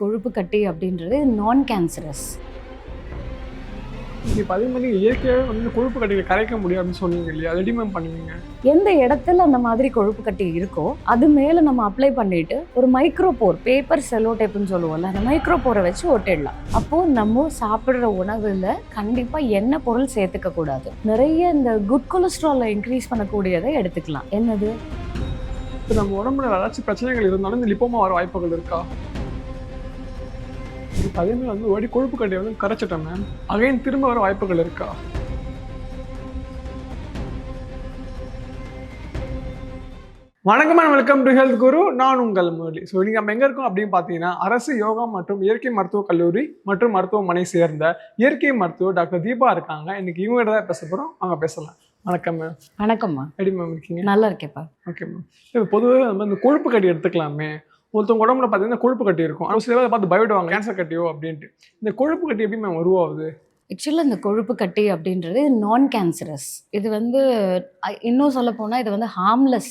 கொழுப்பு கட்டி அப்படின்றது நான் கேன்சரஸ். இப்போ அதே மாதிரி இயற்கையாகவே வந்து கொழுப்பு கட்டியை கரைக்க முடியும் அப்படின்னு சொன்னீங்க இல்லையா? அது எப்படி மேம் பண்ணுவீங்க? எந்த இடத்துல அந்த மாதிரி கொழுப்பு கட்டி இருக்கோ அது மேலே நம்ம அப்ளை பண்ணிட்டு ஒரு மைக்ரோபோர் பேப்பர் செல்லோ டேப்புன்னு சொல்லுவோம்ல, அந்த மைக்ரோபோரை வச்சு ஒட்டிடலாம். அப்போது நம்ம சாப்பிட்ற உணவில் கண்டிப்பாக எண்ணெய் பொருள் சேர்த்துக்க கூடாது. நிறைய இந்த குட் கொலஸ்ட்ராலை இன்க்ரீஸ் பண்ணக்கூடியதை எடுத்துக்கலாம். என்னது? இப்போ நம்ம உடம்புல ஏதாச்சும் பிரச்சனைகள் இருந்தாலும் இந்த லிப்போமா வர வாய்ப்புகள் இருக்கா? இப்போ அதே மாதிரி வந்து ஒரு கொழுப்பு கட்டியை வந்து கரைச்சிட்டேன் மேம், அகைன் திரும்ப வர வாய்ப்புகள் இருக்கா? வணக்கம் அண்ட் வெல்கம் டு ஹெல்த் குரு. நான் உங்கள் முரளி. ஸோ இன்றைக்கி நம்ம எங்கே இருக்கோம் அப்படின்னு பார்த்தீங்கன்னா, அரசு யோகா மற்றும் இயற்கை மருத்துவக் கல்லூரி மற்றும் மருத்துவமனை சேர்ந்த இயற்கை மருத்துவர் டாக்டர் தீபா இருக்காங்க. இன்னைக்கு இவங்ககிட்ட தான் பேச போகிறோம். அவங்க பேசலாம். வணக்கம் மேம். வணக்கம்மா. எப்படி மேம் இருக்கீங்க? நல்லா இருக்கேப்பா. Okay ma'am. இப்போ பொதுவாக நம்ம இந்த கொழுப்பு கட்டி எடுத்துக்கலாமே, ஒருத்தவங்க உடம்புல பார்த்தீங்கன்னா கொழுப்பு கட்டி இருக்கும். ஆனால் சில பேர் பார்த்து பயப்படுவாங்க, கேன்சர் கட்டியோ அப்படின்ட்டு. இந்த கொழுப்பு கட்டி எப்படி மேம் உருவாகுது? ஆக்சுவலாக இந்த கொழுப்பு கட்டி அப்படின்றது நான் கேன்சரஸ். இது வந்து இன்னும் சொல்ல போனால் இது வந்து ஹார்ம்லெஸ்,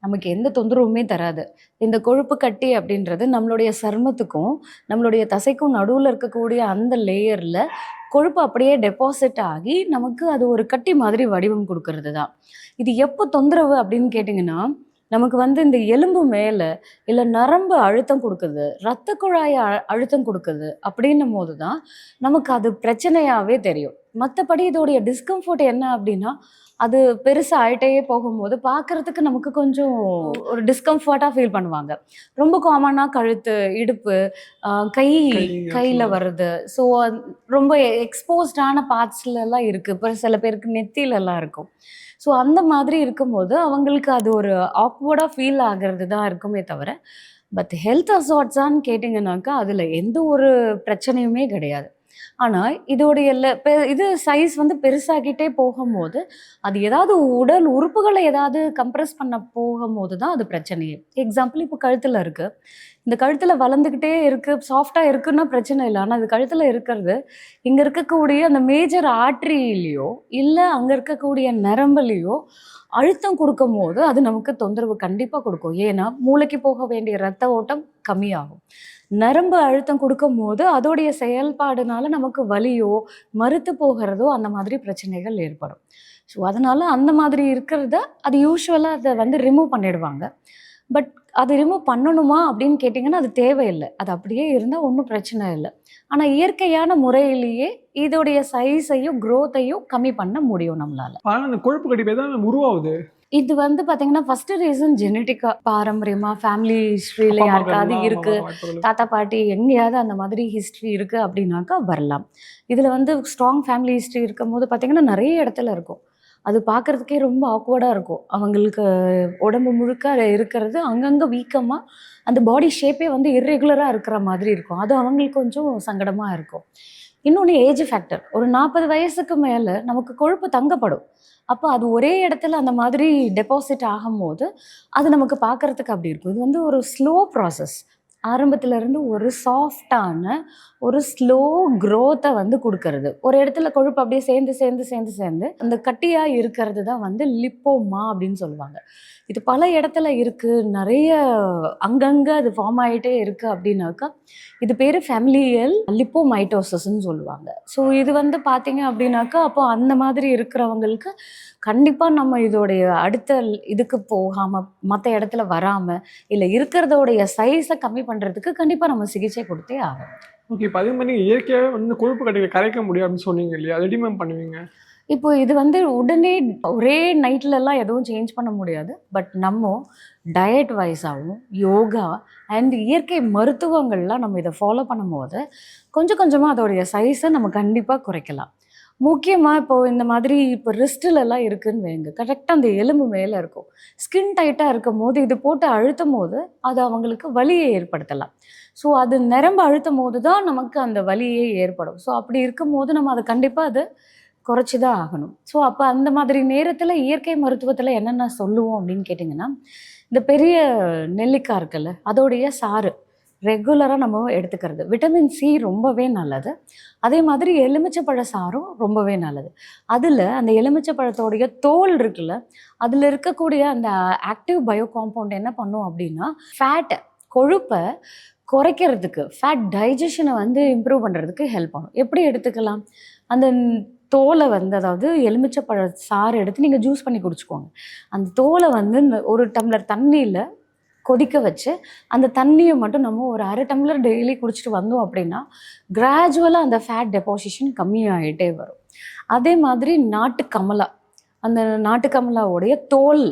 நமக்கு எந்த தொந்தரவுமே தராது. இந்த கொழுப்பு கட்டி அப்படின்றது நம்மளுடைய சருமத்துக்கும் நம்மளுடைய தசைக்கும் நடுவில் இருக்கக்கூடிய அந்த லேயரில் கொழுப்பு அப்படியே டெபாசிட் ஆகி நமக்கு அது ஒரு கட்டி மாதிரி வடிவம் கொடுக்கறது தான். இது எப்போ தொந்தரவு அப்படின்னு கேட்டிங்கன்னா, நமக்கு வந்து இந்த எலும்பு மேலே இல்லை நரம்பு அழுத்தம் கொடுக்குது, இரத்த குழாய் அழுத்தம் கொடுக்குது அப்படின்னும் போது தான் நமக்கு அது பிரச்சனையாகவே தெரியும். மற்றபடி இதோடைய டிஸ்கம்ஃபர்ட் என்ன அப்படின்னா, அது பெருசாக ஆகிட்டே போகும்போது பார்க்குறதுக்கு நமக்கு கொஞ்சம் ஒரு டிஸ்கம்ஃபர்ட்டாக ஃபீல் பண்ணுவாங்க. ரொம்ப காமனாக கழுத்து, இடுப்பு, கையில் வருது. ஸோ ரொம்ப எக்ஸ்போஸ்டான பார்ட்ஸ்லலாம் இருக்குது. இப்போ சில பேருக்கு நெத்திலெல்லாம் இருக்கும். ஸோ அந்த மாதிரி இருக்கும்போது அவங்களுக்கு அது ஒரு ஆக்வர்டாக ஃபீல் ஆகிறது தான் இருக்குமே தவிர, பட் ஹெல்த் அசார்ட்ஸான்னு கேட்டிங்கனாக்கா அதில் எந்த ஒரு பிரச்சனையுமே கிடையாது. ஆனால் இதோடைய இது சைஸ் வந்து பெருசாகிட்டே போகும்போது அது ஏதாவது உடல் உறுப்புகளை ஏதாவது கம்ப்ரெஸ் பண்ண போகும்போது தான் அது பிரச்சனையே. எக்ஸாம்பிள் இப்போ கழுத்தில் இருக்குது, இந்த கழுத்தில் வளர்ந்துக்கிட்டே இருக்குது, சாஃப்டாக இருக்குன்னா பிரச்சனை இல்லை. ஆனால் அது கழுத்தில் இருக்கிறது இங்கே இருக்கக்கூடிய அந்த மேஜர் ஆர்ட்ரியிலையோ இல்லை அங்கே இருக்கக்கூடிய நரம்புலையோ அழுத்தம் கொடுக்கும் போது அது நமக்கு தொந்தரவு கண்டிப்பாக கொடுக்கும். ஏன்னா மூளைக்கு போக வேண்டிய இரத்த ஓட்டம் கம்மியாகும். நரம்பு அழுத்தம் கொடுக்கும் போது அதோடைய செயல்பாடுனால நமக்கு வலியோ மறுத்து போகிறதோ அந்த மாதிரி பிரச்சனைகள் ஏற்படும். ஸோ அதனால் அந்த மாதிரி இருக்கிறத அது யூஸ்வலாக அதை வந்து ரிமூவ் பண்ணிடுவாங்க. பட் அது ரிமூவ் பண்ணணுமா அப்படின்னு கேட்டிங்கன்னா அது தேவையில்லை. அது அப்படியே இருந்தால் ஒன்றும் பிரச்சனை இல்லை. ஆனால் இயற்கையான முறையிலேயே இதோடைய சைஸையும் க்ரோத்தையும் கம்மி பண்ண முடியும் நம்மளால். ஆனால் அந்த கொழுப்பு கட்டி தான் உருவாகுது. இது வந்து பார்த்தீங்கன்னா ஃபஸ்ட்டு ரீசன் ஜெனட்டிக்காக, பாரம்பரியமாக, ஃபேமிலி ஹிஸ்ட்ரியில் யாருக்காவது இருக்குது, தாத்தா பாட்டி எங்கேயாவது அந்த மாதிரி ஹிஸ்ட்ரி இருக்குது அப்படின்னாக்கா வரலாம். இதில் வந்து ஸ்ட்ராங் ஃபேமிலி ஹிஸ்ட்ரி இருக்கும் போது பார்த்திங்கன்னா நிறைய இடத்துல இருக்கும். அது பார்க்குறதுக்கே ரொம்ப ஆக்வர்டாக இருக்கும். அவங்களுக்கு உடம்பு முழுக்க இருக்கிறது அங்கங்கே வீக்கமாக அந்த பாடி ஷேப்பே வந்து இர்ரெகுலராக இருக்கிற மாதிரி இருக்கும். அது அவங்களுக்கு கொஞ்சம் சங்கடமாக இருக்கும். இன்னொன்று ஏஜ் ஃபேக்டர். ஒரு 40 வயசுக்கு மேலே நமக்கு கொழுப்பு தங்கப்படும். அப்போ அது ஒரே இடத்துல அந்த மாதிரி டெபாசிட் ஆகும்போது அது நமக்கு பார்க்குறதுக்கு அப்படி இருக்கும். இது வந்து ஒரு ஸ்லோ ப்ராசஸ். ஆரம்பத்துலேருந்து ஒரு சாஃப்டான ஒரு ஸ்லோ க்ரோத்தை வந்து கொடுக்கறது. ஒரு இடத்துல கொழுப்பு அப்படியே சேர்ந்து அந்த கட்டியாக இருக்கிறது தான் வந்து லிப்போமா அப்படின்னு சொல்லுவாங்க. இது பல இடத்துல இருக்குது, நிறைய அங்கங்கே அது ஃபார்ம் ஆகிட்டே இருக்குது அப்படின்னாக்கா இது பேர் ஃபேமிலியல் லிப்போமைட்டோசிஸ்ன்னு சொல்லுவாங்க. ஸோ இது வந்து பார்த்தீங்க அப்படின்னாக்கா அப்போ அந்த மாதிரி இருக்கிறவங்களுக்கு கண்டிப்பாக நம்ம இதோடைய அடுத்த இதுக்கு போகாமல் மற்ற இடத்துல வராமல் இல்லை இருக்கிறதோடைய சைஸை கம்மி பண்ணுறதுக்கு கண்டிப்பாக நம்ம சிகிச்சை கொடுத்தே ஆகும். ஓகே. இப்போ அதே மாதிரி இயற்கையாகவே வந்து கொழுப்பு கட்டியை கரைக்க முடியும் அப்படின்னு சொன்னீங்க இல்லையா? அது எப்படி மேம் பண்ணுவீங்க? இப்போ இது வந்து உடனே ஒரே நைட்லலாம் எதுவும் சேஞ்ச் பண்ண முடியாது. பட் நம்ம டயட் வைஸாகவும் யோகா அண்ட் இயற்கை மருத்துவங்கள்லாம் நம்ம இதை ஃபாலோ பண்ணும்போது கொஞ்சம் கொஞ்சமாக அதோடைய சைஸை நம்ம கண்டிப்பாக குறைக்கலாம். முக்கியமாக இப்போது இந்த மாதிரி இப்போ ரிஸ்ட்டிலெல்லாம் இருக்குதுன்னு வைங்க, கரெக்டாக அந்த எலும்பு மேலே இருக்கும். ஸ்கின் டைட்டாக இருக்கும் போது இது போட்டு அழுத்தும் போது அது அவங்களுக்கு வலியை ஏற்படுத்தலாம். ஸோ அது நரம்பு அழுத்தும் போது தான் நமக்கு அந்த வலியே ஏற்படும். ஸோ அப்படி இருக்கும்போது நம்ம அதை கண்டிப்பாக அதை குறைச்சி தான் ஆகணும். ஸோ அப்போ அந்த மாதிரி நேரத்தில் இயற்கை மருத்துவத்தில் என்னென்ன சொல்லுவோம் அப்படின்னு கேட்டிங்கன்னா, இந்த பெரிய நெல்லிக்காய் இருக்குல்ல, அதோடைய சாறு ரெகுலராக நம்ம எடுத்துக்கிறது. விட்டமின் சி ரொம்பவே நல்லது. அதே மாதிரி எலுமிச்சப்பழ சாறும் ரொம்பவே நல்லது. அதில் அந்த எலுமிச்சப்பழத்தோடைய தோல் இருக்குல்ல, அதில் இருக்கக்கூடிய அந்த ஆக்டிவ் பயோ காம்பவுண்ட் என்ன பண்ணும் அப்படின்னா, ஃபேட்டை கொழுப்பை குறைக்கிறதுக்கு, ஃபேட் டைஜஷனை வந்து இம்ப்ரூவ் பண்ணுறதுக்கு ஹெல்ப் பண்ணும். எப்படி எடுத்துக்கலாம்? அந்த தோலை வந்து, அதாவது எலுமிச்சப்பழ சாறு எடுத்து நீங்கள் ஜூஸ் பண்ணி குடிச்சுக்கோங்க. அந்த தோலை வந்து ஒரு டம்ளர் தண்ணியில் கொதிக்க வச்சு அந்த தண்ணியை மட்டும் நம்ம ஒரு அரை டம்ளர் டெய்லி குடிச்சிட்டு வந்தோம் அப்படின்னா கிராஜுவலாக அந்த ஃபேட் டெபாசிஷன் கம்மியாகிட்டே வரும். அதே மாதிரி நாட்டு கமலா, அந்த நாட்டு கமலாவுடைய தோல்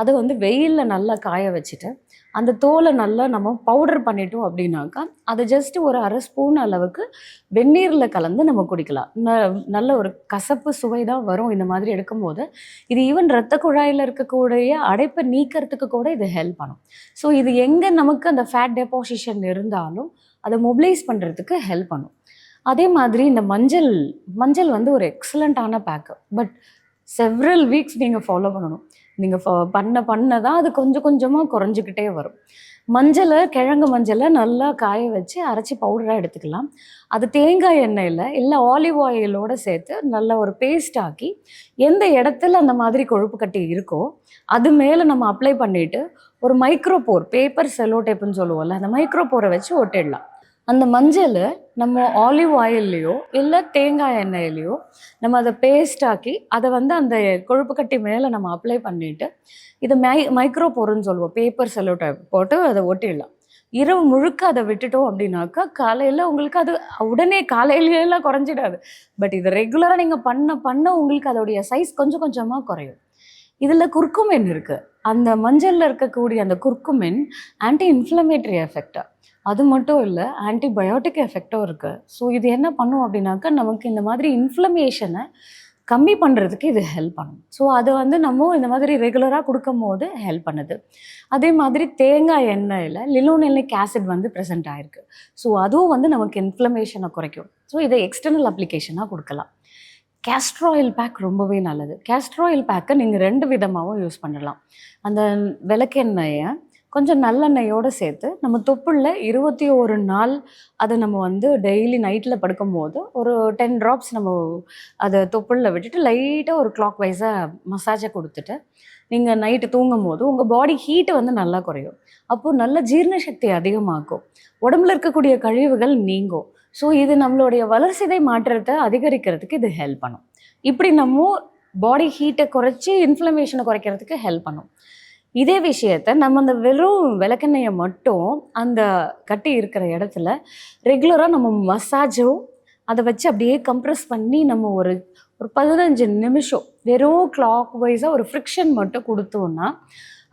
அதை வந்து வெயிலில் நல்லா காய வச்சுட்டு அந்த தோலை நல்லா நம்ம பவுடர் பண்ணிட்டோம் அப்படின்னாக்கா அதை ஜஸ்ட் ஒரு அரை ஸ்பூன் அளவுக்கு வெந்நீரில் கலந்து நம்ம குடிக்கலாம். நல்ல ஒரு கசப்பு சுவை தான் வரும் இந்த மாதிரி எடுக்கும்போது. இது ஈவன் இரத்த குழாயில் இருக்கக்கூடிய அடைப்பை நீக்கிறதுக்கு கூட இது ஹெல்ப் பண்ணும். ஸோ இது எங்கே நமக்கு அந்த ஃபேட் டெபாசிஷன் இருந்தாலும் அதை மொபிலைஸ் பண்ணுறதுக்கு ஹெல்ப் பண்ணும். அதே மாதிரி இந்த மஞ்சள் மஞ்சள் வந்து ஒரு எக்ஸலண்ட்டான பேக்கு. பட் செவ்ரல் வீக்ஸ் நீங்கள் ஃபாலோ பண்ணணும். நீங்கள் பண்ண தான் அது கொஞ்சம் கொஞ்சமாக குறைஞ்சிக்கிட்டே வரும். கிழங்கு மஞ்சளை நல்லா காய வச்சு அரைச்சி பவுடராக எடுத்துக்கலாம். அது தேங்காய் எண்ணெயில் இல்லை ஆலிவ் ஆயிலோடு சேர்த்து நல்ல ஒரு பேஸ்ட் ஆக்கி எந்த இடத்துல அந்த மாதிரி கொழுப்பு கட்டி இருக்கோ அது மேலே நம்ம அப்ளை பண்ணிவிட்டு ஒரு மைக்ரோபோர், பேப்பர் செல்லோ டேப்புன்னு சொல்லுவோம்ல, அந்த மைக்ரோபோரை வச்சு ஒட்டிடலாம். அந்த மஞ்சளை நம்ம ஆலிவ் ஆயில்லையோ இல்லை தேங்காய் எண்ணெயிலையோ நம்ம அதை பேஸ்ட் ஆக்கி அதை வந்து அந்த கொழுப்பு கட்டி மேலே நம்ம அப்ளை பண்ணிவிட்டு இதை மைக்ரோபோர்னு சொல்லுவோம், பேப்பர் செல்லோ டேப் போட்டு அதை ஒட்டிடலாம். இரவு முழுக்க அதை விட்டுட்டோம் அப்படின்னாக்கா காலையில் உங்களுக்கு அது உடனே காலையிலாம் குறைஞ்சிடாது. பட் இது ரெகுலராக நீங்கள் பண்ண உங்களுக்கு அதோடைய சைஸ் கொஞ்சம் கொஞ்சமாக குறையும். இதில் குர்குமின் இருக்குது. அந்த மஞ்சளில் இருக்கக்கூடிய அந்த குர்குமின் ஆன்டி இன்ஃப்ளமேட்டரி எஃபெக்டாக, அது மட்டும் இல்லை ஆன்டிபயோட்டிக் எஃபெக்டும் இருக்குது. ஸோ இது என்ன பண்ணும் அப்படின்னாக்கா நமக்கு இந்த மாதிரி இன்ஃப்ளமேஷனை கம்மி பண்ணுறதுக்கு இது ஹெல்ப் பண்ணும். ஸோ அதை வந்து நம்ம இந்த மாதிரி ரெகுலராக கொடுக்கும் போது ஹெல்ப் பண்ணுது. அதே மாதிரி தேங்காய் எண்ணெயில் லினோலெனிக் ஆசிட் வந்து ப்ரெசென்ட் ஆகிருக்கு. ஸோ அதுவும் வந்து நமக்கு இன்ஃப்ளமேஷனை குறைக்கும். ஸோ இதை எக்ஸ்டர்னல் அப்ளிகேஷனாக கொடுக்கலாம். கேஸ்டர் ஆயில் பேக் ரொம்பவே நல்லது. கேஸ்டர் ஆயில் பேக்கை நீங்கள் 2 விதமாகவும் யூஸ் பண்ணலாம். அந்த விளக்கெண்ணெயை கொஞ்சம் நல்லெண்ணெயோடு சேர்த்து நம்ம தொப்புளில் 21 நாள் அதை நம்ம வந்து டெய்லி நைட்டில் படுக்கும்போது ஒரு 10 ட்ராப்ஸ் நம்ம அதை தொப்புளில் விட்டுட்டு லைட்டாக ஒரு கிளாக் வைஸாக மசாஜை கொடுத்துட்டு நீங்கள் நைட்டு தூங்கும் போது உங்கள் பாடி ஹீட்டை வந்து நல்லா குறையும். அப்போது நல்ல ஜீரண சக்தி அதிகமாக்கும், உடம்புல இருக்கக்கூடிய கழிவுகள் நீங்கும். ஸோ இது நம்மளுடைய வளர்சிதை மாற்றத்தை அதிகரிக்கிறதுக்கு இது ஹெல்ப் பண்ணும். இப்படி நம்ம பாடி ஹீட்டை குறைச்சி இன்ஃப்ளமேஷனை குறைக்கிறதுக்கு ஹெல்ப் பண்ணும். இதே விஷயத்த நம்ம அந்த வெறும் விளக்கெண்ணெயை மட்டும் அந்த கட்டி இருக்கிற இடத்துல ரெகுலராக நம்ம மசாஜோ அதை வச்சு அப்படியே கம்ப்ரெஸ் பண்ணி நம்ம ஒரு 15 நிமிஷம் வெறும் கிளாக் வைஸாக ஒரு ஃப்ரிக்ஷன் மட்டும் கொடுத்தோன்னா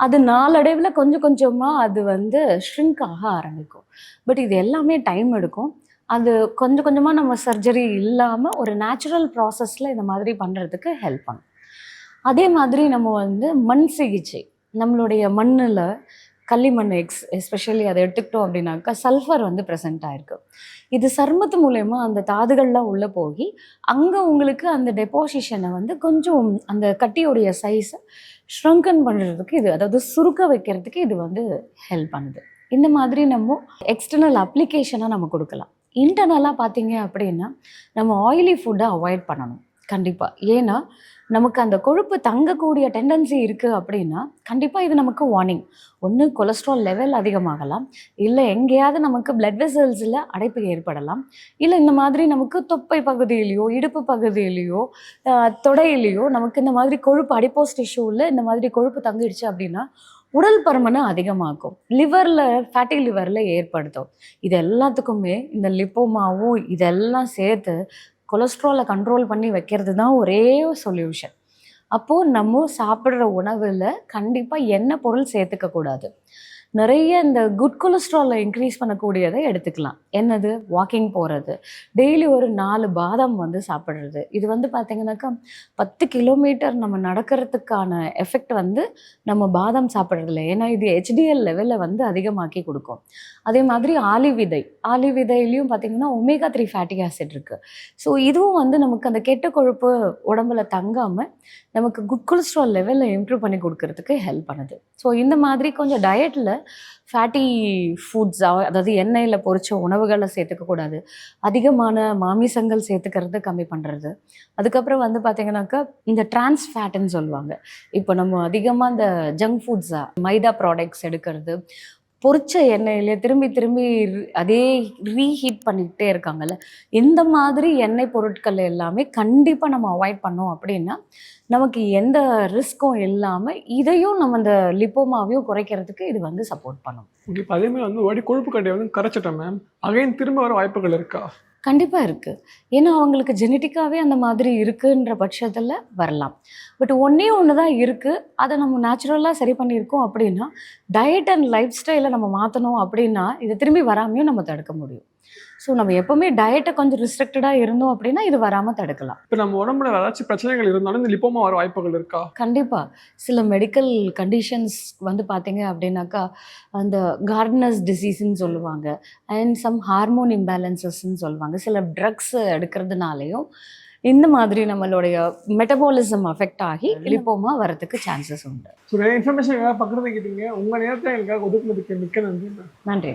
அது நாளடைவில் கொஞ்சம் கொஞ்சமாக அது வந்து ஷ்ரிங்க் ஆக ஆரம்பிக்கும். பட் இது எல்லாமே டைம் எடுக்கும். அது கொஞ்சம் கொஞ்சமாக நம்ம சர்ஜரி இல்லாமல் ஒரு நேச்சுரல் ப்ராசஸில் இந்த மாதிரி பண்ணுறதுக்கு ஹெல்ப் பண்ணும். அதே மாதிரி நம்ம வந்து மண் சிகிச்சை, நம்மளுடைய மண்ணில் களிமண் எஸ்பெஷலி அதை எடுத்துக்கிட்டோம் அப்படின்னாக்கா சல்ஃபர் வந்து ப்ரெசென்ட் ஆகிருக்கு. இது சருமத்து மூலயமா அந்த தாதுகள்லாம் உள்ளே போய் அங்கே உங்களுக்கு அந்த டெபாசிஷனை வந்து கொஞ்சம் அந்த கட்டியோடைய சைஸை ஷ்ரங்கன் பண்ணுறதுக்கு இது, அதாவது சுருக்க வைக்கிறதுக்கு இது வந்து ஹெல்ப் பண்ணுது. இந்த மாதிரி நம்ம எக்ஸ்டர்னல் அப்ளிகேஷனாக நம்ம கொடுக்கலாம். இன்டர்னலாக பார்த்தீங்க அப்படின்னா நம்ம ஆயிலி ஃபுட்டை அவாய்ட் பண்ணணும் கண்டிப்பாக. ஏன்னா நமக்கு அந்த கொழுப்பு தங்கக்கூடிய டெண்டன்சி இருக்குது அப்படின்னா கண்டிப்பாக இது நமக்கு வார்னிங். ஒன்று கொலஸ்ட்ரால் லெவல் அதிகமாகலாம், இல்லை எங்கேயாவது நமக்கு பிளட் வெசல்ஸில் அடைப்பு ஏற்படலாம், இல்லை இந்த மாதிரி நமக்கு தொப்பை பகுதியிலையோ இடுப்பு பகுதியிலையோ தொடையிலையோ நமக்கு இந்த மாதிரி கொழுப்பு அடிப்போஸ் டிஷ்யூவில் இந்த மாதிரி கொழுப்பு தங்கிடுச்சு அப்படின்னா உடல் பருமனை அதிகமாக்கும், லிவரில் ஃபேட்டி லிவரில் ஏற்படுத்தும். இது எல்லாத்துக்குமே இந்த லிப்போமாவும் இதெல்லாம் சேர்த்து கொலஸ்ட்ராலை கண்ட்ரோல் பண்ணி வைக்கிறது தான் ஒரே சொல்யூஷன். அப்போது நம்ம சாப்பிட்ற உணவில் கண்டிப்பாக எண்ணெய் பொருள் சேர்த்துக்க கூடாது. நிறைய இந்த குட் கொலஸ்ட்ராலை இன்க்ரீஸ் பண்ணக்கூடியதை எடுத்துக்கலாம். என்னது? வாக்கிங் போகிறது, டெய்லி ஒரு 4 பாதாம் வந்து சாப்பிட்றது. இது வந்து பார்த்திங்கனாக்கா 10 கிலோமீட்டர் நம்ம நடக்கிறதுக்கான எஃபெக்ட் வந்து நம்ம பாதாம் சாப்பிட்றதில்ல. ஏன்னா இது HDL லெவலில் வந்து அதிகமாக்கி கொடுக்கும். அதே மாதிரி ஆலிவ் விதையிலையும் பார்த்திங்கன்னா ஒமேகா 3 ஃபேட்டி ஆசிட் இருக்குது. ஸோ இதுவும் வந்து நமக்கு அந்த கெட்ட கொழுப்பு உடம்புல தங்காமல் நமக்கு குட் கொலஸ்ட்ரால் லெவலில் இம்ப்ரூவ் பண்ணி கொடுக்கறதுக்கு ஹெல்ப் பண்ணுது. ஸோ இந்த மாதிரி கொஞ்சம் டயட்டில் ஃபேட்டி ஃபுட்ஸாக, அதாவது எண்ணெயில் பொரிச்ச உணவுகளை சேர்த்துக்கக்கூடாது, அதிகமான மாமிசங்கள் சேர்த்துக்கிறது கம்மி பண்ணுறது. அதுக்கப்புறம் வந்து பார்த்திங்கனாக்கா இந்த டிரான்ஸ் ஃபேட்டுன்னு சொல்லுவாங்க. இப்போ நம்ம அதிகமாக இந்த ஜங்க் ஃபுட்ஸாக மைதா ப்ராடக்ட்ஸ் எடுக்கிறது, பொரிச்ச எண்ணெயிலே திரும்பி திரும்பி அதே ரீஹீட் பண்ணிக்கிட்டே இருக்காங்கல்ல, இந்த மாதிரி எண்ணெய் பொருட்கள் எல்லாமே கண்டிப்பாக நம்ம அவாய்ட் பண்ணோம் அப்படின்னா நமக்கு எந்த ரிஸ்க்கும் இல்லாமல் இதையும் நம்ம இந்த லிப்போமாவையும் குறைக்கிறதுக்கு இது வந்து சப்போர்ட் பண்ணும். ஓகே. இப்போ அதே மாதிரி வந்து ஒரு வாட்டி கொழுப்பு கட்டியை வந்து கரைச்சிட்டோம் மேம், அகைன் திரும்ப வர வாய்ப்புகள் இருக்கா? கண்டிப்பாக இருக்குது. ஏன்னா அவங்களுக்கு ஜெனட்டிக்காகவே அந்த மாதிரி இருக்குன்ற பட்சத்தில் வரலாம். பட் ஒன்றே ஒன்று தான் இருக்குது, அதை நம்ம நேச்சுரலாக சரி பண்ணியிருக்கோம் அப்படின்னா டயட் அண்ட் லைஃப் ஸ்டைலை நம்ம மாற்றணும் அப்படின்னா இதை திரும்பி வராமையும் நம்ம தடுக்க முடியும். ஸோ நம்ம எப்போவுமே டயட்டை கொஞ்சம் ரிஸ்ட்ரிக்டடாக இருந்தோம் அப்படின்னா இது வராமல் தடுக்கலாம். இப்போ நம்ம உடம்புல ஏதாச்சும் பிரச்சனைகள் இருந்தாலும் இந்த லிப்போமா வர வாய்ப்புகள் இருக்கா? கண்டிப்பாக. சில மெடிக்கல் கண்டிஷன்ஸ் வந்து பார்த்தீங்க அப்படின்னாக்கா அந்த கார்ட்னர்ஸ் டிசீஸ்ன்னு சொல்லுவாங்க, அண்ட் சம் ஹார்மோன் இம்பேலன்சஸ்ன்னு சொல்லுவாங்க. சில ட்ரக்ஸ் எடுக்கிறதுனாலையும் இந்த மாதிரி நம்மளுடைய மெட்டபாலிசம் அஃபெக்ட் ஆகி லிப்போமா வரதுக்கு சான்சஸ் உண்டு. ஸோ நிறைய இன்ஃபர்மேஷன் எதாவது பக்கத்தில் கேட்டீங்க. உங்கள் நேரத்தை எனக்காக ஒதுக்குனதுக்கு மிக்க நன்றி. நன்றி.